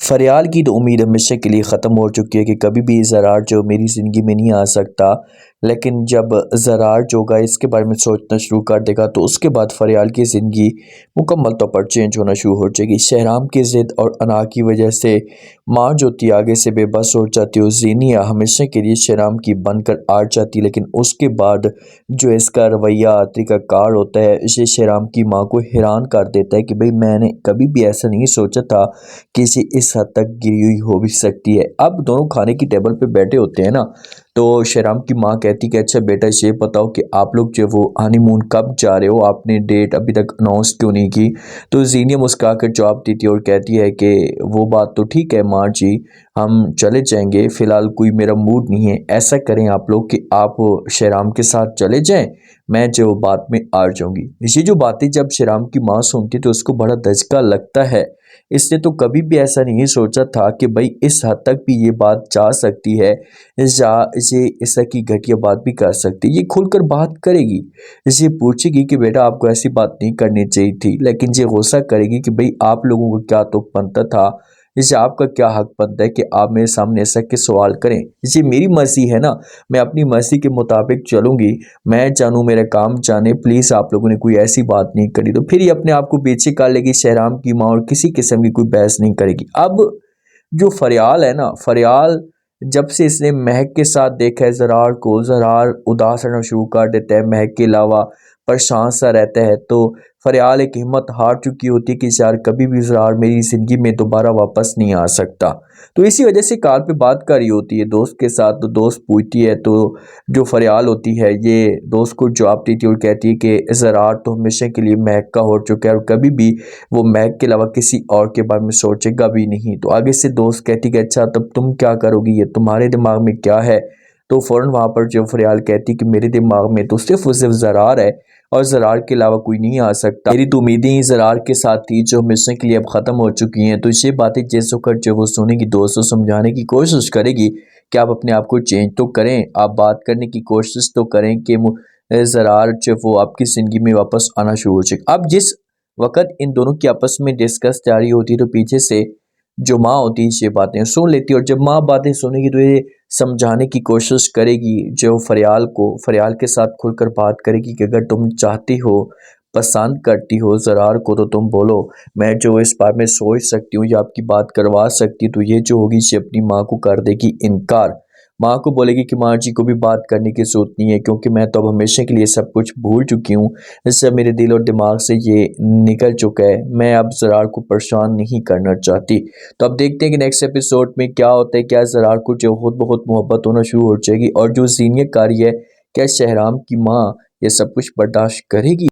फ़रियाल की तो उम्मीद हमेशा के लिए ख़त्म हो चुकी है कि कभी भी ज़रार जो मेरी ज़िंदगी में नहीं आ सकता। लेकिन जब ज़रार जो होगा इसके बारे में सोचना शुरू कर देगा तो उसके बाद फ़रियाल की ज़िंदगी मुकम्मल तौर पर चेंज होना शुरू हो जाएगी। शहराम की ज़िद और अना की वजह से माँ जो थी आगे से बेबस हो जाती है और ज़ीनिया हमेशा के लिए शहराम की बनकर आट जाती, लेकिन उसके बाद जो इसका रवैया तरीक़ाकार होता है इसे शहराम की माँ को हैरान कर देता है कि भाई मैंने कभी भी ऐसा नहीं सोचा था कि इसे इस हद तक गिरी हुई हो भी सकती है। अब दोनों खाने की टेबल पे बैठे होते हैं ना, तो शहराम की माँ कहती कि अच्छा बेटा ये बताओ कि आप लोग जो वो हनीमून कब जा रहे हो, आपने डेट अभी तक अनाउंस क्यों नहीं की। तो ज़ीनिया मुस्कुरा कर जवाब देती है और कहती है कि वो बात तो ठीक है माँ जी, हम चले जाएंगे, फ़िलहाल कोई मेरा मूड नहीं है। ऐसा करें आप लोग कि आप शहराम के साथ चले जाएं, मैं जो बात में आ जाऊंगी। ये जो बातें जब शहराम की माँ सुनती तो उसको बड़ा धचका लगता है। इसने तो कभी भी ऐसा नहीं सोचा था कि भाई इस हद तक भी ये बात जा सकती है या ये ऐसा की घटिया बात भी कर सकती है। ये खुलकर बात करेगी, ये पूछेगी कि बेटा आपको ऐसी बात नहीं करनी चाहिए थी, लेकिन ये गुस्सा करेगी कि भाई आप लोगों को क्या तुक बनता था, इसे आपका क्या हक बनता है कि आप मेरे सामने ऐसा के सवाल करें। ये मेरी मर्जी है ना, मैं अपनी मर्जी के मुताबिक चलूंगी, मैं जानूँ मेरा काम जाने, प्लीज़ आप लोगों ने कोई ऐसी बात नहीं करी। तो फिर ये अपने आप को पीछे कर लेगी शहराम की माँ और किसी किस्म की कोई बहस नहीं करेगी। अब जो फरियाल है ना, फरियाल जब से इसने महक के साथ देखा है ज़रार को, ज़रार उदास रहना शुरू कर देता है, महक के अलावा परेशान सा रहता है। तो फरियाल एक हिम्मत हार चुकी होती है कि यार कभी भी ज़रार मेरी ज़िंदगी में दोबारा वापस नहीं आ सकता। तो इसी वजह से कॉल पे बात कर रही होती है दोस्त के साथ, तो दोस्त पूछती है, तो जो फरियाल होती है ये दोस्त को जवाब देती है और कहती है कि ज़रार तो हमेशा के लिए महक का हो चुका है और कभी भी वो महक के अलावा किसी और के बारे में सोचेगा भी नहीं। तो आगे से दोस्त कहती कि अच्छा तब तुम क्या करोगी, ये तुम्हारे दिमाग में क्या है। तो फ़ौरन वहाँ पर जो फरियाल कहती कि मेरे दिमाग में तो सिर्फ और सिर्फ ज़रार है और ज़रार के अलावा कोई नहीं आ सकता। मेरी तो उम्मीदें ही ज़रार के साथ थी जो हमेशा के लिए अब ख़त्म हो चुकी हैं। तो ये बातें जैसे कर जो वो सुनेगी दोस्तों समझाने की कोशिश करेगी कि आप अपने आप को चेंज तो करें, आप बात करने की कोशिश तो करें कि ज़रार जो वो आपकी ज़िंदगी में वापस आना शुरू हो जाए। अब जिस वक़्त इन दोनों की आपस में डिस्कस जारी होती है तो पीछे से जो माँ होती है ये बातें सुन लेती है और जब माँ बातें सुनेगी तो ये समझाने की कोशिश करेगी जो फरियाल को, फरियाल के साथ खुलकर बात करेगी कि अगर तुम चाहती हो, पसंद करती हो ज़रार को तो तुम बोलो, मैं जो इस बारे में सोच सकती हूँ या आपकी बात करवा सकती हूँ। तो ये जो होगी ये अपनी माँ को कर देगी इनकार। माँ को बोलेगी कि माँ जी को भी बात करने की ज़रूरत नहीं है क्योंकि मैं तो अब हमेशा के लिए सब कुछ भूल चुकी हूँ। इससे मेरे दिल और दिमाग से ये निकल चुका है, मैं अब ज़रार को परेशान नहीं करना चाहती। तो अब देखते हैं कि नेक्स्ट एपिसोड में क्या होता है, क्या ज़रार को जो खुद ब खुद मोहब्बत होना शुरू हो जाएगी और जो ज़ीनिया कारी है, क्या शहराम की माँ ये सब कुछ बर्दाश्त करेगी।